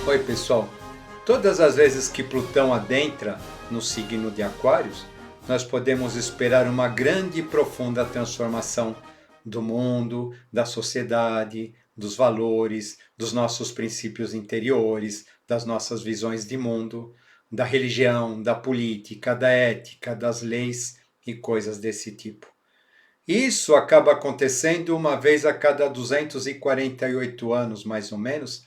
Oi, pessoal. Todas as vezes que Plutão adentra no signo de Aquários, nós podemos esperar uma grande e profunda transformação do mundo, da sociedade, dos valores, dos nossos princípios interiores, das nossas visões de mundo, da religião, da política, da ética, das leis e coisas desse tipo. Isso acaba acontecendo uma vez a cada 248 anos, mais ou menos,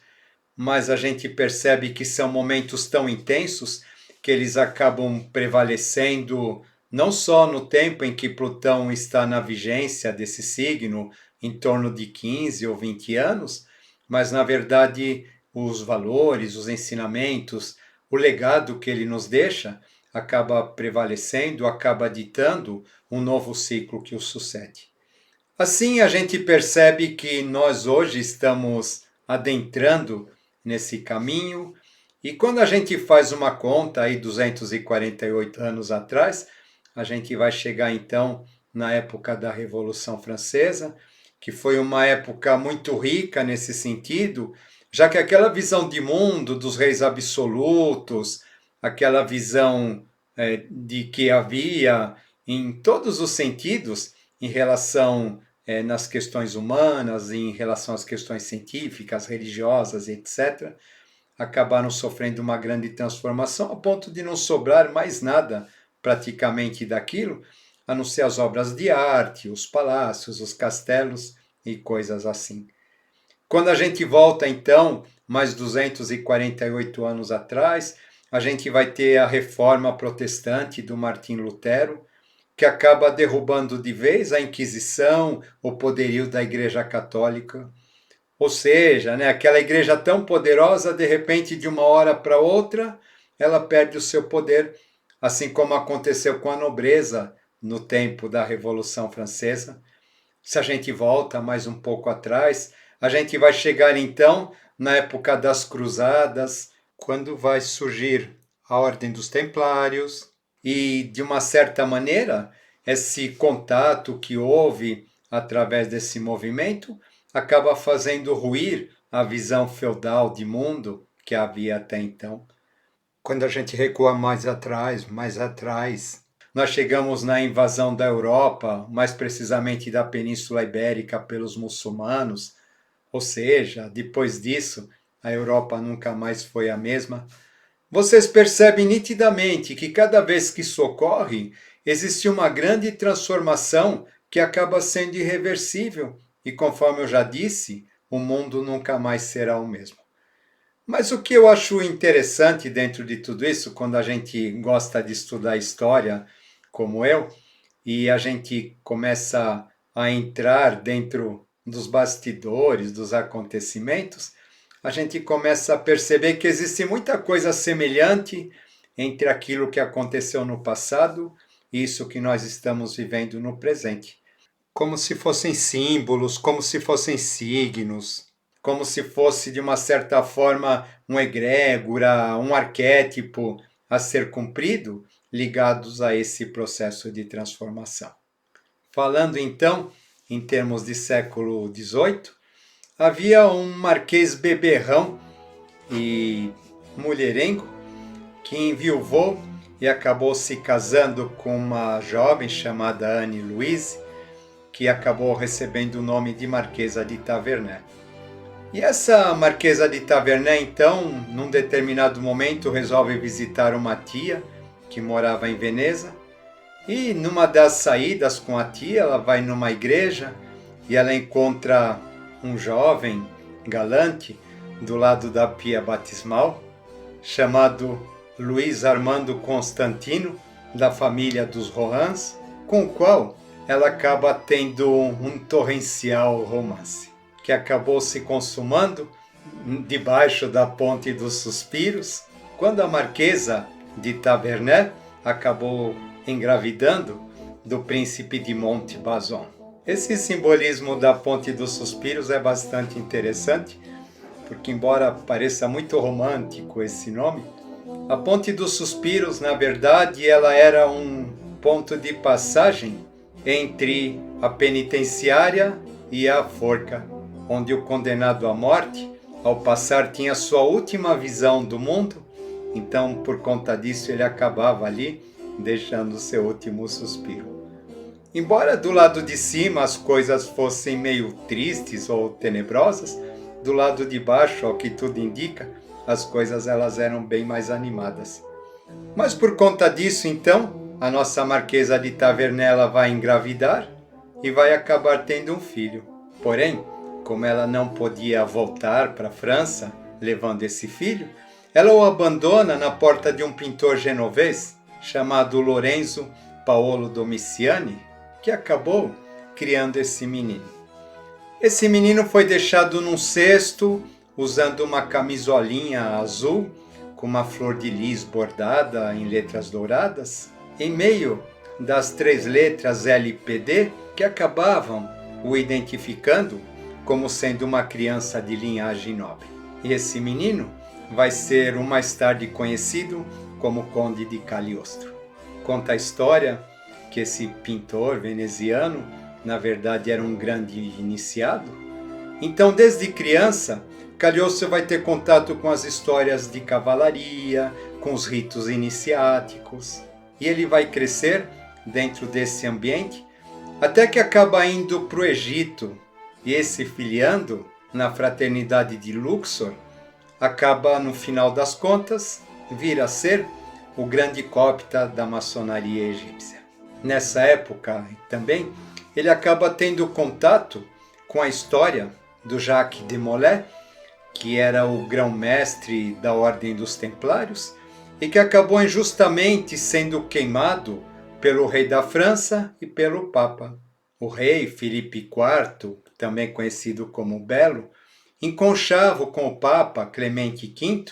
mas a gente percebe que são momentos tão intensos que eles acabam prevalecendo não só no tempo em que Plutão está na vigência desse signo, em torno de 15 ou 20 anos, mas na verdade os valores, os ensinamentos, o legado que ele nos deixa acaba prevalecendo, acaba ditando um novo ciclo que o sucede. Assim a gente percebe que nós hoje estamos adentrando nesse caminho, e quando a gente faz uma conta aí 248 anos atrás, a gente vai chegar então na época da Revolução Francesa, que foi uma época muito rica nesse sentido, já que aquela visão de mundo dos reis absolutos, aquela visão de que havia em todos os sentidos em relação nas questões humanas, em relação às questões científicas, religiosas, etc., acabaram sofrendo uma grande transformação, a ponto de não sobrar mais nada praticamente daquilo, a não ser as obras de arte, os palácios, os castelos e coisas assim. Quando a gente volta, então, mais 248 anos atrás, a gente vai ter a reforma protestante do Martim Lutero, que acaba derrubando de vez a Inquisição, o poderio da Igreja Católica. Ou seja, aquela igreja tão poderosa, de repente, de uma hora para outra, ela perde o seu poder, assim como aconteceu com a nobreza no tempo da Revolução Francesa. Se a gente volta mais um pouco atrás, a gente vai chegar então na época das Cruzadas, quando vai surgir a Ordem dos Templários, e de uma certa maneira, esse contato que houve através desse movimento acaba fazendo ruir a visão feudal de mundo que havia até então. Quando a gente recua mais atrás, nós chegamos na invasão da Europa, mais precisamente da Península Ibérica pelos muçulmanos, ou seja, depois disso, a Europa nunca mais foi a mesma. Vocês percebem nitidamente que cada vez que isso ocorre, existe uma grande transformação que acaba sendo irreversível e, conforme eu já disse, o mundo nunca mais será o mesmo. Mas o que eu acho interessante dentro de tudo isso, quando a gente gosta de estudar história, como eu, e a gente começa a entrar dentro dos bastidores, dos acontecimentos, a gente começa a perceber que existe muita coisa semelhante entre aquilo que aconteceu no passado e isso que nós estamos vivendo no presente. Como se fossem símbolos, como se fossem signos, como se fosse, de uma certa forma, uma egrégora, um arquétipo a ser cumprido, ligados a esse processo de transformação. Falando então, em termos de século XVIII, havia um marquês beberrão e mulherengo que enviuvou e acabou se casando com uma jovem chamada Anne Louise, que acabou recebendo o nome de Marquesa de Taverney. E essa Marquesa de Taverney, então, num determinado momento, resolve visitar uma tia que morava em Veneza, e numa das saídas com a tia, ela vai numa igreja e ela encontra um jovem galante do lado da pia batismal, chamado Luiz Armando Constantino, da família dos Rohans, com o qual ela acaba tendo um torrencial romance, que acabou se consumando debaixo da Ponte dos Suspiros, quando a Marquesa de Taverney acabou engravidando do príncipe de Montbazon. Esse simbolismo da Ponte dos Suspiros é bastante interessante, porque embora pareça muito romântico esse nome, a Ponte dos Suspiros, na verdade, ela era um ponto de passagem entre a penitenciária e a forca, onde o condenado à morte ao passar, tinha sua última visão do mundo, então por conta disso ele acabava ali deixando seu último suspiro. Embora do lado de cima as coisas fossem meio tristes ou tenebrosas, do lado de baixo, ao que tudo indica, as coisas elas eram bem mais animadas. Mas por conta disso, então, a nossa Marquesa de Tavernella vai engravidar e vai acabar tendo um filho. Porém, como ela não podia voltar para a França levando esse filho, ela o abandona na porta de um pintor genovês chamado Lorenzo Paolo Domiciani, que acabou criando esse menino. Esse menino foi deixado num cesto usando uma camisolinha azul com uma flor de lis bordada em letras douradas, em meio das 3 letras LPD que acabavam o identificando como sendo uma criança de linhagem nobre. E esse menino vai ser o mais tarde conhecido como Conde de Cagliostro. Conta a história que esse pintor veneziano, na verdade, era um grande iniciado. Então, desde criança, Cagliostro vai ter contato com as histórias de cavalaria, com os ritos iniciáticos, e ele vai crescer dentro desse ambiente, até que acaba indo para o Egito, e esse filiando na fraternidade de Luxor, acaba, no final das contas, vir a ser o grande copta da maçonaria egípcia. Nessa época também, ele acaba tendo contato com a história do Jacques de Molay, que era o grão-mestre da Ordem dos Templários e que acabou injustamente sendo queimado pelo rei da França e pelo Papa. O rei Filipe IV, também conhecido como Belo, em conchavo com o Papa Clemente V,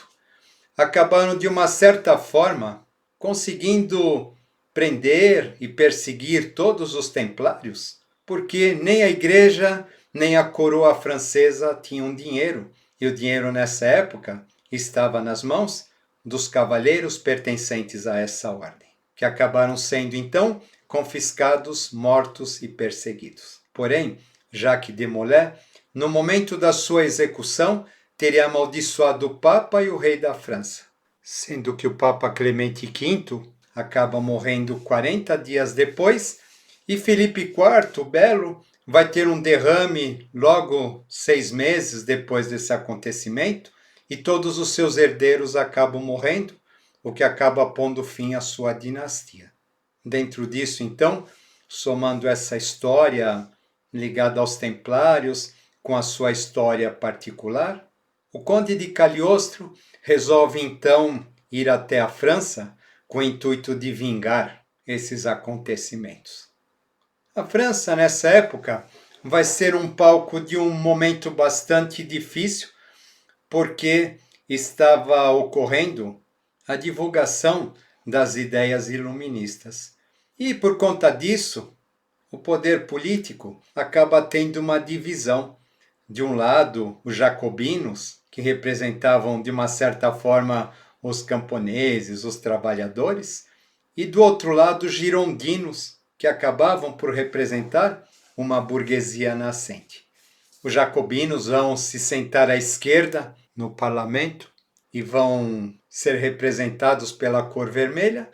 acabaram de uma certa forma conseguindo prender e perseguir todos os templários, porque nem a igreja nem a coroa francesa tinham dinheiro, e o dinheiro nessa época estava nas mãos dos cavaleiros pertencentes a essa ordem, que acabaram sendo então confiscados, mortos e perseguidos. Porém, Jacques de Molay, no momento da sua execução, teria amaldiçoado o Papa e o rei da França, sendo que o Papa Clemente V acaba morrendo 40 dias depois, e Filipe IV, o Belo, vai ter um derrame logo 6 meses depois desse acontecimento, e todos os seus herdeiros acabam morrendo, o que acaba pondo fim à sua dinastia. Dentro disso, então, somando essa história ligada aos Templários com a sua história particular, o Conde de Cagliostro resolve então ir até a França com o intuito de vingar esses acontecimentos. A França, nessa época, vai ser um palco de um momento bastante difícil, porque estava ocorrendo a divulgação das ideias iluministas. E, por conta disso, o poder político acaba tendo uma divisão. De um lado, os jacobinos, que representavam, de uma certa forma, os camponeses, os trabalhadores, e do outro lado, os girondinos, que acabavam por representar uma burguesia nascente. Os jacobinos vão se sentar à esquerda no parlamento e vão ser representados pela cor vermelha,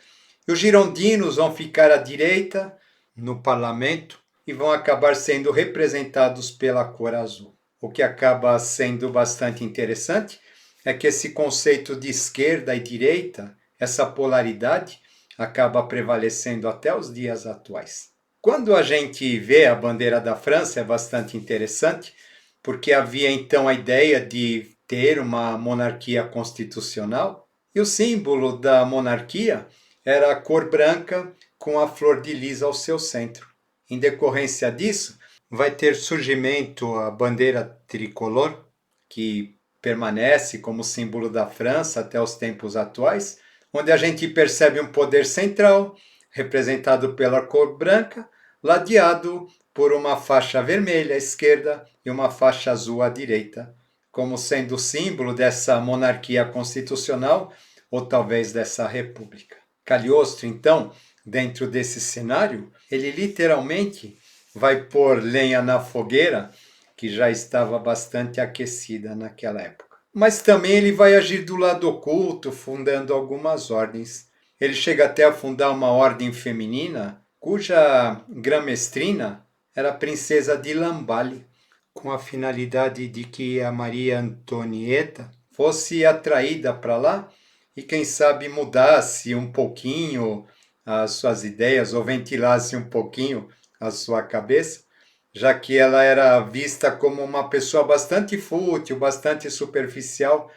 e os girondinos vão ficar à direita no parlamento e vão acabar sendo representados pela cor azul. O que acaba sendo bastante interessante é que esse conceito de esquerda e direita, essa polaridade, acaba prevalecendo até os dias atuais. Quando a gente vê a bandeira da França, é bastante interessante, porque havia então a ideia de ter uma monarquia constitucional, e o símbolo da monarquia era a cor branca com a flor de lis ao seu centro. Em decorrência disso, vai ter surgimento a bandeira tricolor, que permanece como símbolo da França até os tempos atuais, onde a gente percebe um poder central, representado pela cor branca, ladeado por uma faixa vermelha à esquerda e uma faixa azul à direita, como sendo o símbolo dessa monarquia constitucional ou talvez dessa república. Cagliostro, então, dentro desse cenário, ele literalmente vai pôr lenha na fogueira que já estava bastante aquecida naquela época. Mas também ele vai agir do lado oculto, fundando algumas ordens. Ele chega até a fundar uma ordem feminina, cuja grã-mestrina era a princesa de Lamballe, com a finalidade de que a Maria Antonieta fosse atraída para lá e, quem sabe, mudasse um pouquinho as suas ideias ou ventilasse um pouquinho a sua cabeça, já que ela era vista como uma pessoa bastante fútil, bastante superficial,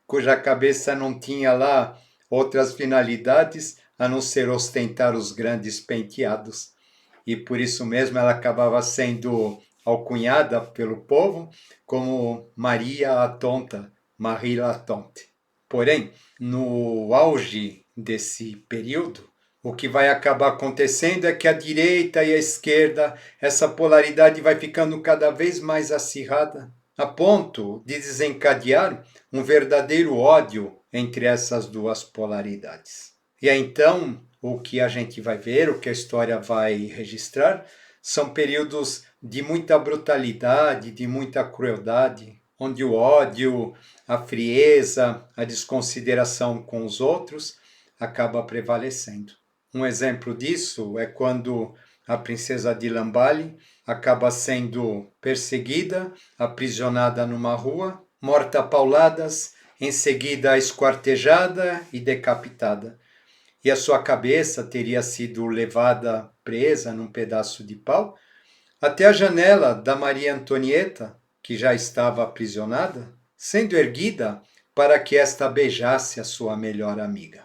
cuja cabeça não tinha lá outras finalidades a não ser ostentar os grandes penteados. E por isso mesmo ela acabava sendo alcunhada pelo povo como Maria a Tonta, Marie la Tonte. Porém, no auge desse período, o que vai acabar acontecendo é que a direita e a esquerda, essa polaridade vai ficando cada vez mais acirrada, a ponto de desencadear um verdadeiro ódio entre essas duas polaridades. E é então o que a gente vai ver, o que a história vai registrar, são períodos de muita brutalidade, de muita crueldade, onde o ódio, a frieza, a desconsideração com os outros acaba prevalecendo. Um exemplo disso é quando a princesa de Lamballe acaba sendo perseguida, aprisionada numa rua, morta a pauladas, em seguida esquartejada e decapitada. E a sua cabeça teria sido levada presa num pedaço de pau até a janela da Maria Antonieta, que já estava aprisionada, sendo erguida para que esta beijasse a sua melhor amiga.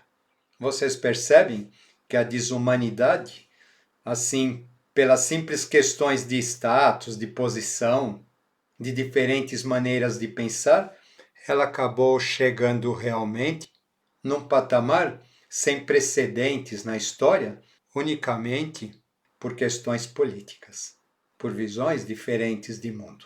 Vocês percebem que a desumanidade, assim, pelas simples questões de status, de posição, de diferentes maneiras de pensar, ela acabou chegando realmente num patamar sem precedentes na história, unicamente por questões políticas, por visões diferentes de mundo.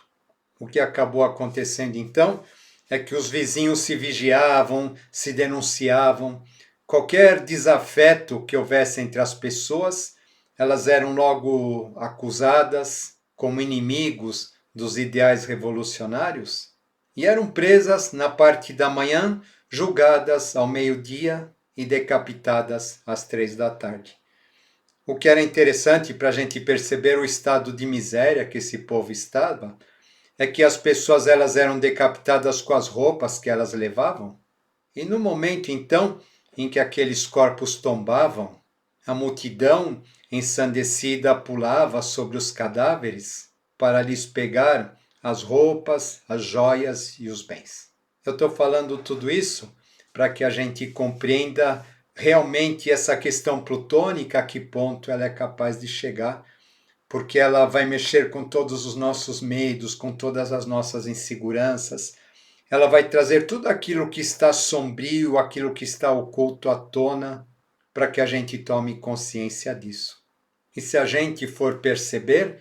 O que acabou acontecendo então é que os vizinhos se vigiavam, se denunciavam. Qualquer desafeto que houvesse entre as pessoas, elas eram logo acusadas como inimigos dos ideais revolucionários e eram presas na parte da manhã, julgadas ao meio-dia e decapitadas às 3 da tarde. O que era interessante para a gente perceber o estado de miséria que esse povo estava, é que as pessoas elas eram decapitadas com as roupas que elas levavam. E no momento, então, em que aqueles corpos tombavam, a multidão ensandecida pulava sobre os cadáveres para lhes pegar as roupas, as joias e os bens. Eu estou falando tudo isso para que a gente compreenda realmente essa questão plutônica, a que ponto ela é capaz de chegar, porque ela vai mexer com todos os nossos medos, com todas as nossas inseguranças. Ela vai trazer tudo aquilo que está sombrio, aquilo que está oculto à tona, para que a gente tome consciência disso. E se a gente for perceber,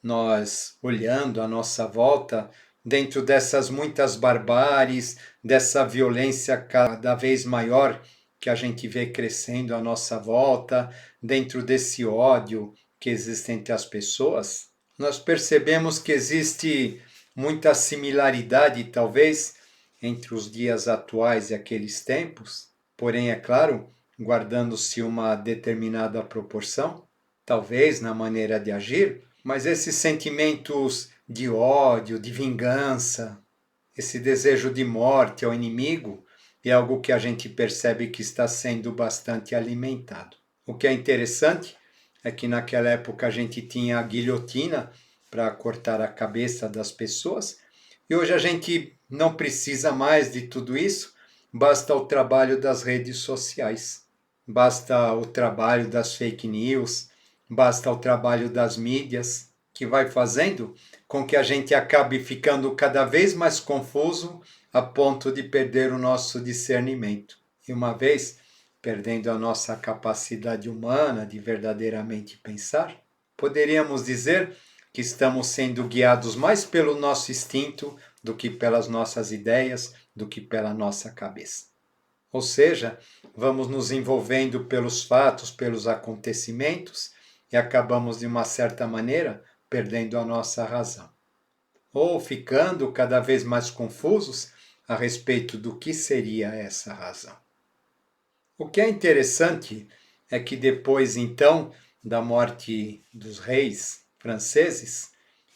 nós olhando à nossa volta, dentro dessas muitas barbáries, dessa violência cada vez maior que a gente vê crescendo à nossa volta, dentro desse ódio que existe entre as pessoas, nós percebemos que existe muita similaridade, talvez, entre os dias atuais e aqueles tempos, porém, é claro, guardando-se uma determinada proporção, talvez na maneira de agir, mas esses sentimentos de ódio, de vingança, esse desejo de morte ao inimigo, é algo que a gente percebe que está sendo bastante alimentado. O que é interessante é que naquela época a gente tinha a guilhotina para cortar a cabeça das pessoas, e hoje a gente não precisa mais de tudo isso, basta o trabalho das redes sociais, basta o trabalho das fake news, basta o trabalho das mídias, que vai fazendo com que a gente acabe ficando cada vez mais confuso a ponto de perder o nosso discernimento. E uma vez perdendo a nossa capacidade humana de verdadeiramente pensar, poderíamos dizer que estamos sendo guiados mais pelo nosso instinto do que pelas nossas ideias, do que pela nossa cabeça. Ou seja, vamos nos envolvendo pelos fatos, pelos acontecimentos e acabamos, de uma certa maneira, perdendo a nossa razão. ou ficando cada vez mais confusos a respeito do que seria essa razão. O que é interessante é que depois, então, da morte dos reis franceses,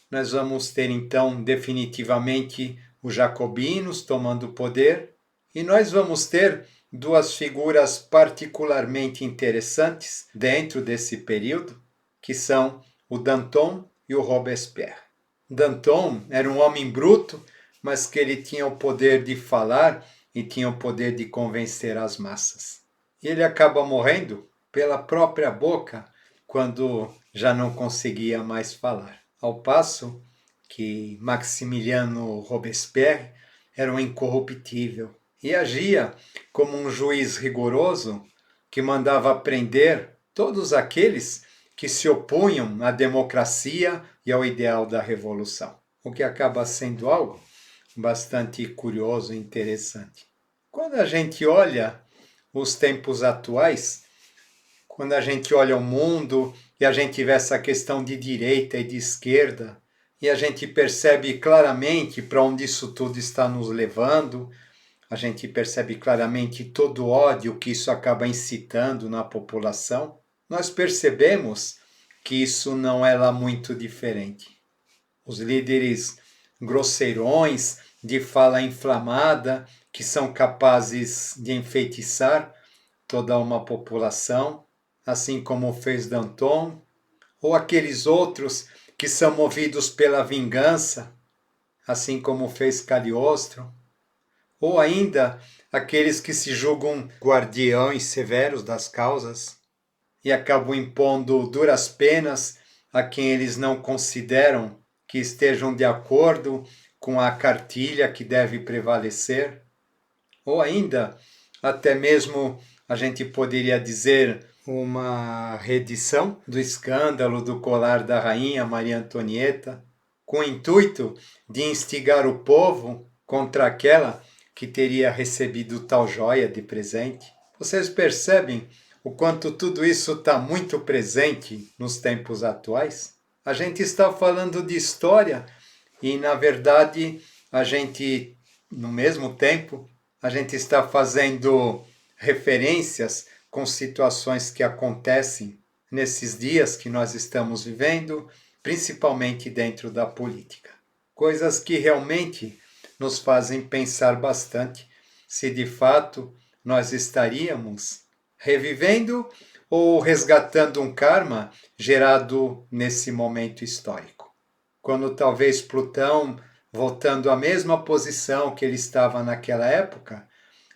nós vamos ter, então, definitivamente os jacobinos tomando o poder, e nós vamos ter duas figuras particularmente interessantes dentro desse período, que são o Danton e o Robespierre. Danton era um homem bruto, mas que ele tinha o poder de falar e tinha o poder de convencer as massas. E ele acaba morrendo pela própria boca quando já não conseguia mais falar. Ao passo que Maximiliano Robespierre era um incorruptível e agia como um juiz rigoroso que mandava prender todos aqueles que se opunham à democracia e ao ideal da revolução, o que acaba sendo algo bastante curioso e interessante. Quando a gente olha os tempos atuais, quando a gente olha o mundo e a gente vê essa questão de direita e de esquerda, e a gente percebe claramente para onde isso tudo está nos levando, a gente percebe claramente todo o ódio que isso acaba incitando na população, nós percebemos que isso não é lá muito diferente. Os líderes grosseirões, de fala inflamada, que são capazes de enfeitiçar toda uma população, assim como fez Danton, ou aqueles outros que são movidos pela vingança, assim como fez Cagliostro, ou ainda aqueles que se julgam guardiões severos das causas e acabam impondo duras penas a quem eles não consideram que estejam de acordo com a cartilha que deve prevalecer, ou ainda até mesmo a gente poderia dizer uma reedição do escândalo do colar da rainha Maria Antonieta, com o intuito de instigar o povo contra aquela que teria recebido tal joia de presente. Vocês percebem o quanto tudo isso está muito presente nos tempos atuais? A gente está falando de história e, na verdade, a gente, no mesmo tempo, a gente está fazendo referências com situações que acontecem nesses dias que nós estamos vivendo, principalmente dentro da política. Coisas que realmente nos fazem pensar bastante se de fato nós estaríamos revivendo ou resgatando um karma gerado nesse momento histórico. Quando talvez Plutão, voltando à mesma posição que ele estava naquela época,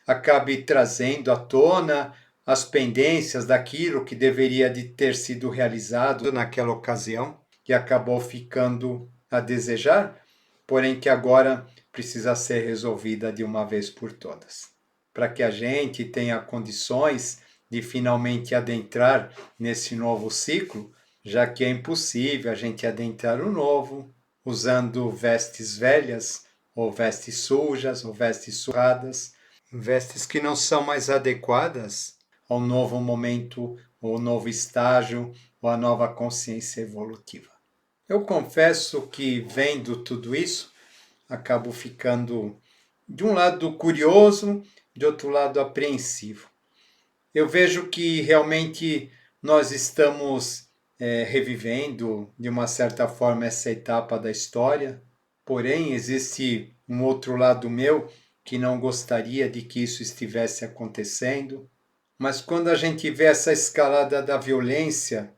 acabe trazendo à tona as pendências daquilo que deveria de ter sido realizado naquela ocasião, que acabou ficando a desejar, porém que agora precisa ser resolvida de uma vez por todas. Para que a gente tenha condições de finalmente adentrar nesse novo ciclo, já que é impossível a gente adentrar o novo usando vestes velhas, ou vestes sujas, ou vestes surradas, vestes que não são mais adequadas ao novo momento, ou novo estágio, ou à nova consciência evolutiva. Eu confesso que, vendo tudo isso, acabo ficando, de um lado, curioso, de outro lado, apreensivo. Eu vejo que realmente nós estamos revivendo, de uma certa forma, essa etapa da história, porém, existe um outro lado meu que não gostaria de que isso estivesse acontecendo. Mas quando a gente vê essa escalada da violência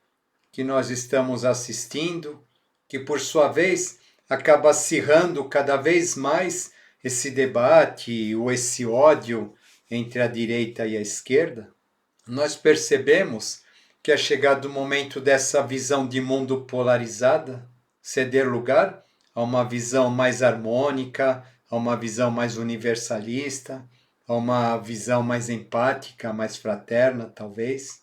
que nós estamos assistindo, que por sua vez acaba acirrando cada vez mais esse debate ou esse ódio entre a direita e a esquerda, nós percebemos que é chegado o momento dessa visão de mundo polarizada ceder lugar a uma visão mais harmônica, a uma visão mais universalista, a uma visão mais empática, mais fraterna, talvez.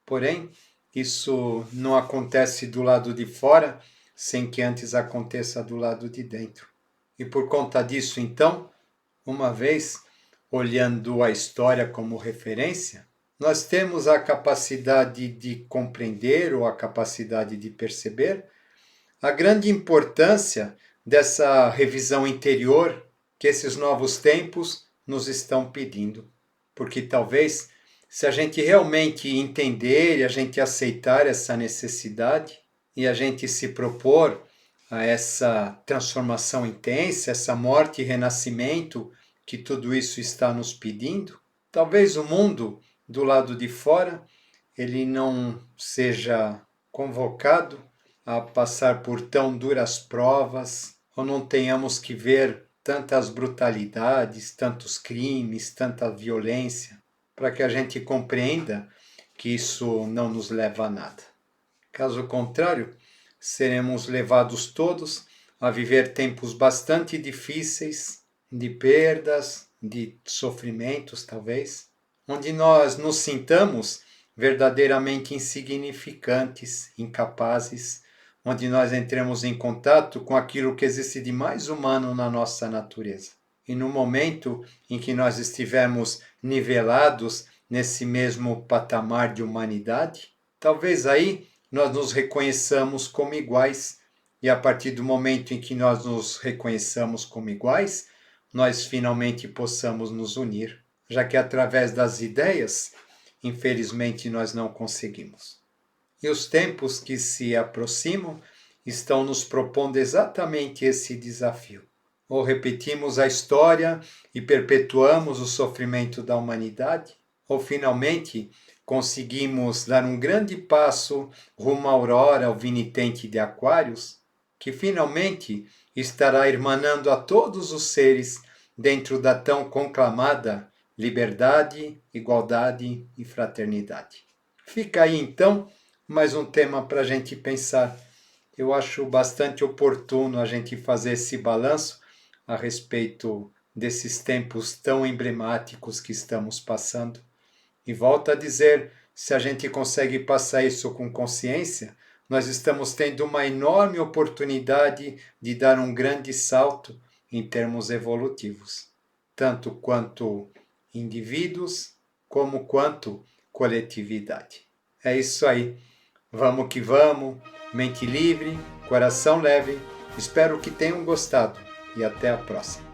Porém, isso não acontece do lado de fora sem que antes aconteça do lado de dentro. E por conta disso, então, uma vez olhando a história como referência, nós temos a capacidade de compreender ou a capacidade de perceber a grande importância dessa revisão interior que esses novos tempos nos estão pedindo. Porque talvez, se a gente realmente entender e a gente aceitar essa necessidade e a gente se propor a essa transformação intensa, essa morte e renascimento que tudo isso está nos pedindo, talvez o mundo do lado de fora ele não seja convocado a passar por tão duras provas, ou não tenhamos que ver tantas brutalidades, tantos crimes, tanta violência, para que a gente compreenda que isso não nos leva a nada. Caso contrário, seremos levados todos a viver tempos bastante difíceis, de perdas, de sofrimentos talvez, onde nós nos sintamos verdadeiramente insignificantes, incapazes, onde nós entremos em contato com aquilo que existe de mais humano na nossa natureza. E no momento em que nós estivermos nivelados nesse mesmo patamar de humanidade, talvez aí nós nos reconheçamos como iguais, e a partir do momento em que nós nos reconheçamos como iguais, nós finalmente possamos nos unir, já que através das ideias, infelizmente, nós não conseguimos. E os tempos que se aproximam estão nos propondo exatamente esse desafio. Ou repetimos a história e perpetuamos o sofrimento da humanidade, ou finalmente conseguimos dar um grande passo rumo à aurora, ao vinitente de Aquários, que finalmente estará irmanando a todos os seres dentro da tão conclamada liberdade, igualdade e fraternidade. Fica aí então mais um tema para a gente pensar. Eu acho bastante oportuno a gente fazer esse balanço a respeito desses tempos tão emblemáticos que estamos passando. E volto a dizer, se a gente consegue passar isso com consciência, nós estamos tendo uma enorme oportunidade de dar um grande salto em termos evolutivos, tanto quanto indivíduos, como quanto coletividade. É isso aí. Vamos que vamos, mente livre, coração leve. Espero que tenham gostado e até a próxima.